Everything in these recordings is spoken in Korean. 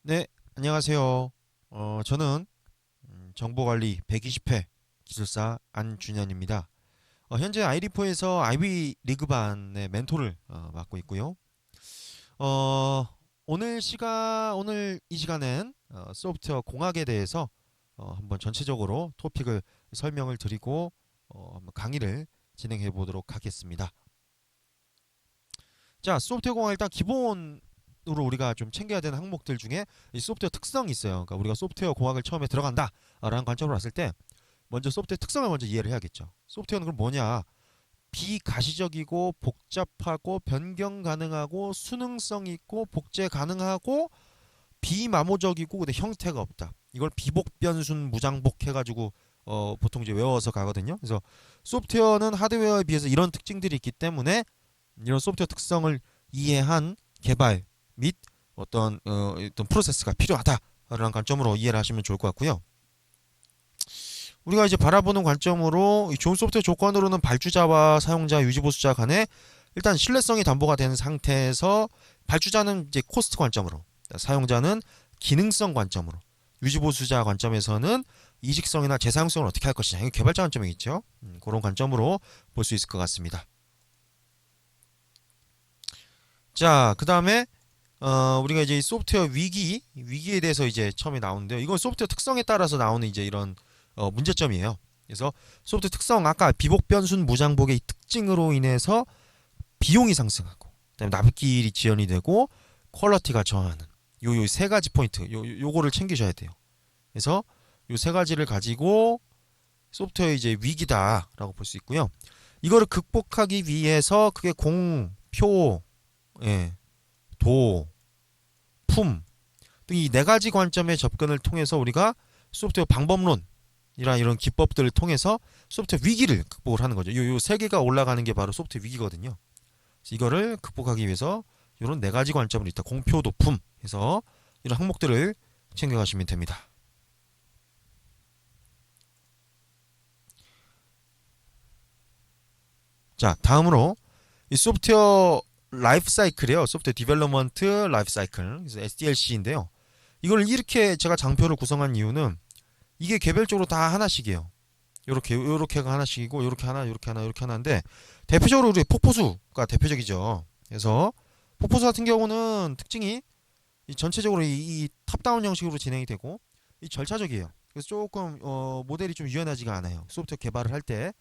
네, 안녕하세요. 저는 정보관리 120회 기술사 안준현입니다. 현재 아이리포에서 아이비 리그반의 멘토를 맡고 있고요. 어, 오늘 이 시간엔 소프트웨어 공학에 대해서 한번 전체적으로 토픽을 설명을 드리고 한번 강의를 진행해 보도록 하겠습니다. 자, 소프트웨어 공학 일단 기본으로 우리가 좀 챙겨야 되는 항목들 중에 이 소프트웨어 특성이 있어요. 그러니까 우리가 소프트웨어 공학을 처음에 들어간다라는 관점으로 봤을 때 먼저 소프트웨어 특성을 먼저 이해를 해야겠죠. 소프트웨어는 그럼 뭐냐? 비가시적이고 복잡하고 변경 가능하고 수능성 있고 복제 가능하고 비마모적이고 근데 형태가 없다. 이걸 비복 변순 무장복 해가지고 보통 이제 외워서 가거든요. 그래서 소프트웨어는 하드웨어에 비해서 이런 특징들이 있기 때문에 이런 소프트웨어 특성을 이해한 개발 및 어떤 프로세스가 필요하다라는 관점으로 이해를 하시면 좋을 것 같고요. 우리가 이제 바라보는 관점으로 이 좋은 소프트웨어 조건으로는 발주자와 사용자, 유지보수자 간에 일단 신뢰성이 담보가 되는 상태에서 발주자는 이제 코스트 관점으로, 사용자는 기능성 관점으로, 유지보수자 관점에서는 이직성이나 재사용성을 어떻게 할 것이냐, 이게 개발자 관점이겠죠. 그런 관점으로 볼 수 있을 것 같습니다. 자, 그 다음에 우리가 이제 이 소프트웨어 위기에 대해서 이제 처음에 나오는데요. 이건 소프트웨어 특성에 따라서 나오는 이제 이런 문제점이에요. 그래서 소프트웨어 특성 아까 비복 변순 무장복의 이 특징으로 인해서 비용이 상승하고 그다음에 납입길이 지연이 되고 퀄리티가 저하는 요 세 가지 포인트 요거를 챙기셔야 돼요. 그래서 요 세 가지를 가지고 소프트웨어 이제 위기다라고 볼 수 있고요. 이거를 극복하기 위해서 그게 공, 표, 예, 도, 품 등 이 네 가지 관점의 접근을 통해서 우리가 소프트웨어 방법론이란 이런 기법들을 통해서 소프트웨어 위기를 극복을 하는 거죠. 요 세 개가 올라가는 게 바로 소프트웨어 위기거든요. 그래서 이거를 극복하기 위해서 이런 네 가지 관점을 일단 공표, 도품 해서 이런 항목들을 챙겨가시면 됩니다. 자, 다음으로 이 소프트웨어 라이프 사이클이에요. 소프트웨어 디벨롭먼트 라이프 사이클. 그래서 SDLC인데요. 이걸 이렇게 제가 장표를 구성한 이유는 이게 개별적으로 다 하나씩이에요. 요렇게가 하나씩이고 요렇게 하나, 요렇게 하나, 요렇게 하나인데 대표적으로 우리 폭포수가 대표적이죠. 그래서 폭포수 같은 경우는 특징이 이 전체적으로 이 탑다운 형식으로 진행이 되고 이 절차적이에요. 그래서 조금 모델이 좀 유연하지가 않아요. 소프트웨어 개발을 할 때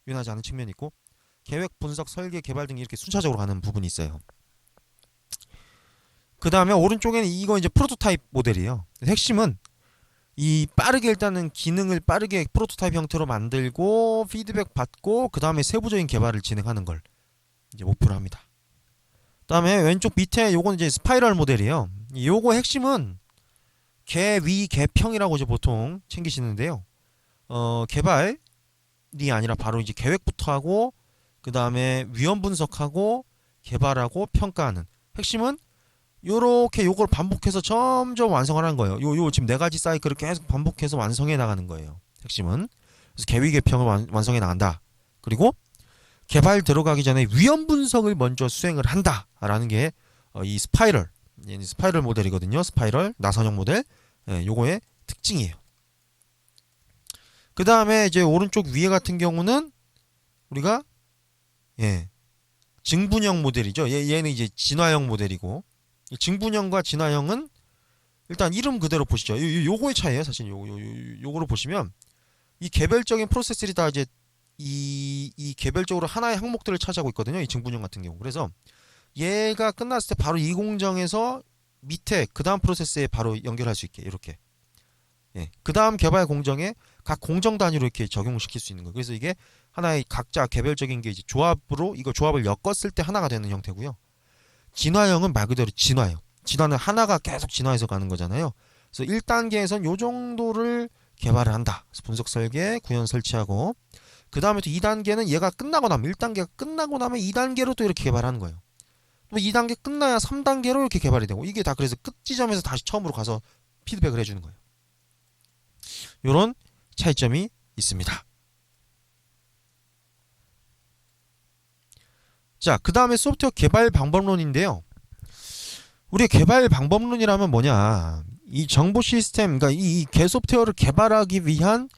유연하지 않은 측면이 있고 계획, 분석, 설계, 개발 등이 이렇게 순차적으로 가는 부분이 있어요. 그 다음에 오른쪽에는 이거 이제 프로토타입 모델이에요. 핵심은 이 빠르게 일단은 기능을 빠르게 프로토타입 형태로 만들고 피드백 받고 그 다음에 세부적인 개발을 진행하는 걸 이제 목표로 합니다. 그다음에 왼쪽 밑에 요건 이제 스파이럴 모델이에요. 요거 핵심은 개, 위, 개평이라고 이제 보통 챙기시는데요. 개발이 아니라 바로 이제 계획부터 하고 그 다음에 위험 분석하고 개발하고 평가하는 핵심은 요렇게 요걸 반복해서 점점 완성을 하는 거예요. 요 지금 네 가지 사이클을 계속 반복해서 완성해 나가는 거예요. 핵심은. 그래서 개위 개평을 완성해 나간다. 그리고 개발 들어가기 전에 위험 분석을 먼저 수행을 한다라는 게 이 스파이럴 모델이거든요. 스파이럴 나선형 모델. 예, 요거의 특징이에요. 그 다음에 이제 오른쪽 위에 같은 경우는 우리가 예, 증분형 모델이죠. 얘는 이제 진화형 모델이고 이 증분형과 진화형은 일단 이름 그대로 보시죠. 요거의 차이예요. 사실 요거를 보시면 이 개별적인 프로세스들이 다 이제 이 개별적으로 하나의 항목들을 차지하고 있거든요. 이 증분형 같은 경우. 그래서 얘가 끝났을 때 바로 이 공정에서 밑에 그 다음 프로세스에 바로 연결할 수 있게 이렇게. 예. 그 다음 개발 공정에 각 공정 단위로 이렇게 적용시킬 수 있는 거예요. 그래서 이게 하나의 각자 개별적인 게 이제 조합으로 이거 조합을 엮었을 때 하나가 되는 형태고요. 진화형은 말 그대로 진화예요. 진화는 하나가 계속 진화해서 가는 거잖아요. 그래서 1단계에선 요 정도를 개발을 한다. 그래서 분석 설계, 구현 설치하고 그 다음에 또 2단계는 얘가 끝나고 나면 1단계가 끝나고 나면 2단계로 또 이렇게 개발하는 거예요. 또 2단계 끝나야 3단계로 이렇게 개발이 되고 이게 다 그래서 끝 지점에서 다시 처음으로 가서 피드백을 해주는 거예요. 요런 차이점이 있습니다. 자, 그 다음에 소프트웨어 개발 방법론인데요. 우리 개발 방법론이라면 뭐냐? 이 정보 시스템, 그러니까 이 개소프트웨어를 개발하기 위한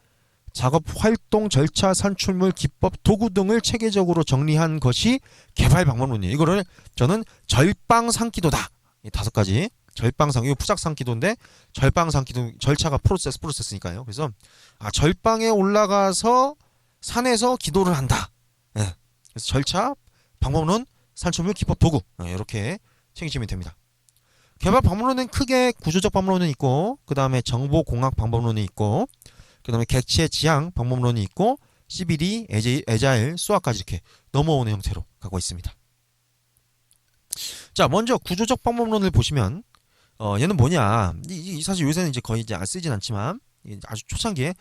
작업 활동, 절차, 산출물, 기법, 도구 등을 체계적으로 정리한 것이 개발 방법론이에요. 이거를 저는 절방상기도다. 이 5가지. 절방상, 이거 푸작상기도인데 절방상기도 절차가 프로세스니까요. 그래서 절방에 올라가서 산에서 기도를 한다. 예. 그래서 절차, 방법론, 산출물, 기법, 도구 이렇게 챙기시면 됩니다. 개발 방법론은 크게 구조적 방법론은 있고, 그 다음에 정보공학 방법론이 있고, 그 다음에 객체 지향 방법론이 있고, CBD, 에자일, 수학까지 이렇게 넘어오는 형태로 가고 있습니다. 자, 먼저 구조적 방법론을 보시면 얘는 뭐냐? 사실 요새는 이제 거의 이제 쓰진 않지만 아주 초창기에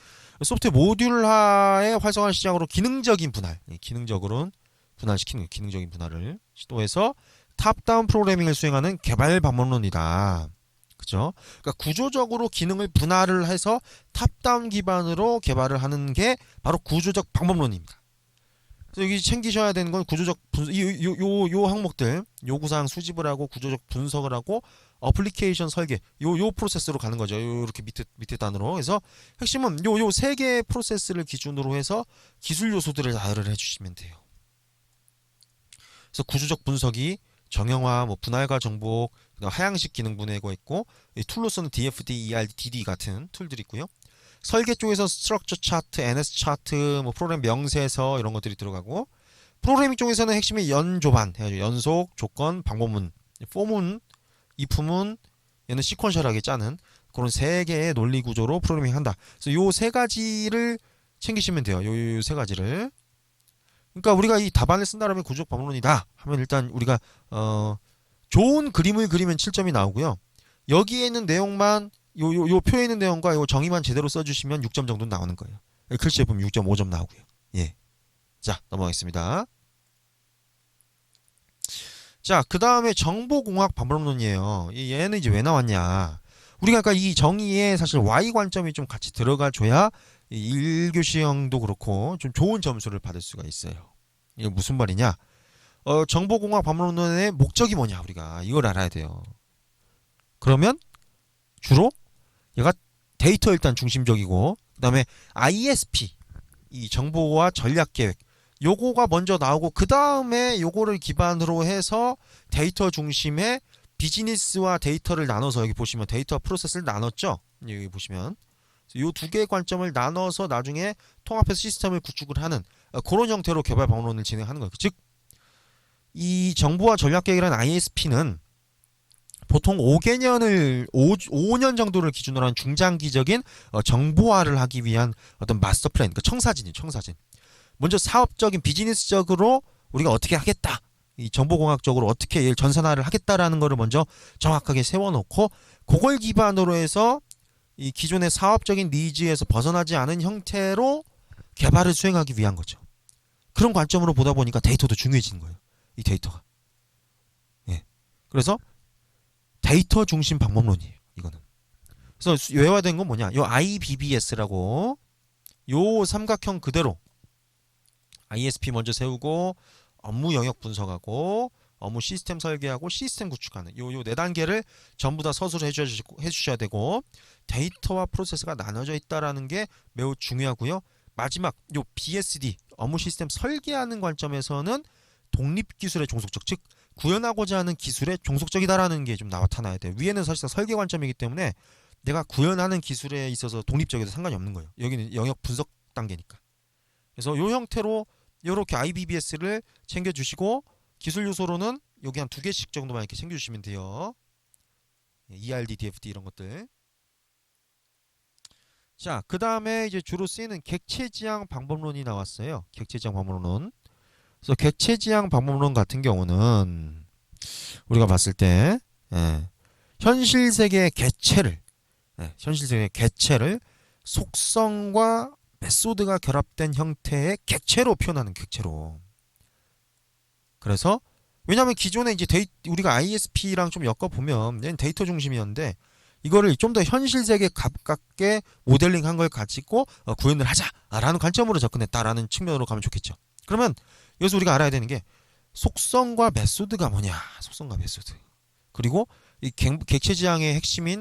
소프트웨어 모듈화의 활성화 시작으로 기능적인 분할, 기능적으로는 분할시키는 기능적인 분할을 시도해서 탑다운 프로그래밍을 수행하는 개발 방법론이다. 그죠? 그러니까 구조적으로 기능을 분할을 해서 탑다운 기반으로 개발을 하는 게 바로 구조적 방법론입니다. 그래서 여기 챙기셔야 되는 건 구조적 분석, 요 항목들, 요구사항 수집을 하고 구조적 분석을 하고 어플리케이션 설계, 요 프로세스로 가는 거죠. 요렇게 밑에 단으로. 그래서 핵심은 요 3개의 프로세스를 기준으로 해서 기술 요소들을 나열을 해주시면 돼요. 그래서 구조적 분석이 정형화, 분할과 정복, 하향식 기능 분해가 있고, 툴로서는 DFD, ERD, DD 같은 툴들이 있고요. 설계 쪽에서 스트럭처 차트, NS 차트, 프로그램 명세서 이런 것들이 들어가고, 프로그래밍 쪽에서는 핵심이 연조반, 연속, 조건, 방법문, 포문, if문, 얘는 시퀀셜하게 짜는 그런 3개의 논리 구조로 프로그래밍 한다. 그래서 요 3가지를 챙기시면 돼요. 요 3가지를. 그러니까 우리가 이 답안을 쓴다라면 구조적 방법론이다 하면 일단 우리가 좋은 그림을 그리면 7점이 나오고요. 여기에 있는 내용만 요 표에 있는 내용과 요 정의만 제대로 써주시면 6점 정도 나오는 거예요. 글씨에 보면 6.5점 나오고요. 예. 자, 넘어가겠습니다. 자, 그 다음에 정보공학 방법론이에요. 얘는 이제 왜 나왔냐? 우리가 아까 이 정의에 사실 Y 관점이 좀 같이 들어가줘야 1교시형도 그렇고 좀 좋은 점수를 받을 수가 있어요. 이게 무슨 말이냐? 정보공학 방법론의 목적이 뭐냐? 우리가 이걸 알아야 돼요. 그러면 주로 얘가 데이터 일단 중심적이고, 그 다음에 ISP, 이 정보와 전략계획, 요거가 먼저 나오고, 그 다음에 요거를 기반으로 해서 데이터 중심의 비즈니스와 데이터를 나눠서, 여기 보시면 데이터 프로세스를 나눴죠? 여기 보시면 요 2개의 관점을 나눠서 나중에 통합해서 시스템을 구축을 하는 그런 형태로 개발 방법론을 진행하는 거예요. 즉, 이 정보와 전략계획이라는 ISP는 보통 5년 정도를 기준으로 한 중장기적인 정보화를 하기 위한 어떤 마스터 플랜, 그러니까 청사진이에요. 청사진. 먼저 사업적인 비즈니스적으로 우리가 어떻게 하겠다, 이 정보공학적으로 어떻게 얘를 전산화를 하겠다라는 거를 먼저 정확하게 세워놓고, 그걸 기반으로 해서 이 기존의 사업적인 니즈에서 벗어나지 않은 형태로 개발을 수행하기 위한 거죠. 그런 관점으로 보다 보니까 데이터도 중요해지는 거예요. 이 데이터가. 예. 그래서 데이터 중심 방법론이에요. 이거는. 그래서 외화된 건 뭐냐? 요 IBBS라고 요 삼각형 그대로 ISP 먼저 세우고 업무 영역 분석하고 업무 시스템 설계하고 시스템 구축하는 요 4단계를 전부 다 서술을 해주셔야 되고, 데이터와 프로세스가 나눠져 있다라는 게 매우 중요하고요. 마지막 요 BSD 업무 시스템 설계하는 관점에서는 독립기술의 종속적, 즉 구현하고자 하는 기술의 종속적이다라는 게 좀 나타나야 돼요. 위에는 사실상 설계 관점이기 때문에 내가 구현하는 기술에 있어서 독립적이어도 상관이 없는 거예요. 여기는 영역 분석 단계니까. 그래서 요 형태로 이렇게 IBBS를 챙겨주시고, 기술 요소로는 여기 한 2개씩 정도만 이렇게 챙겨주시면 돼요. ERD, DFD 이런 것들. 자, 그 다음에 이제 주로 쓰이는 객체지향 방법론이 나왔어요. 객체지향 방법론. 그래서 객체지향 방법론 같은 경우는 우리가 봤을 때 현실 세계의 개체를 속성과 메소드가 결합된 형태의 객체로 표현하는 객체로. 그래서 왜냐하면 기존에 이제 우리가 ISP랑 좀 엮어보면 얘는 데이터 중심이었는데, 이거를 좀 더 현실 세계에 가깝게 모델링한 걸 가지고 구현을 하자라는 관점으로 접근했다라는 측면으로 가면 좋겠죠. 그러면 여기서 우리가 알아야 되는 게 속성과 메소드가 뭐냐? 속성과 메소드. 그리고 이 객체지향의 핵심인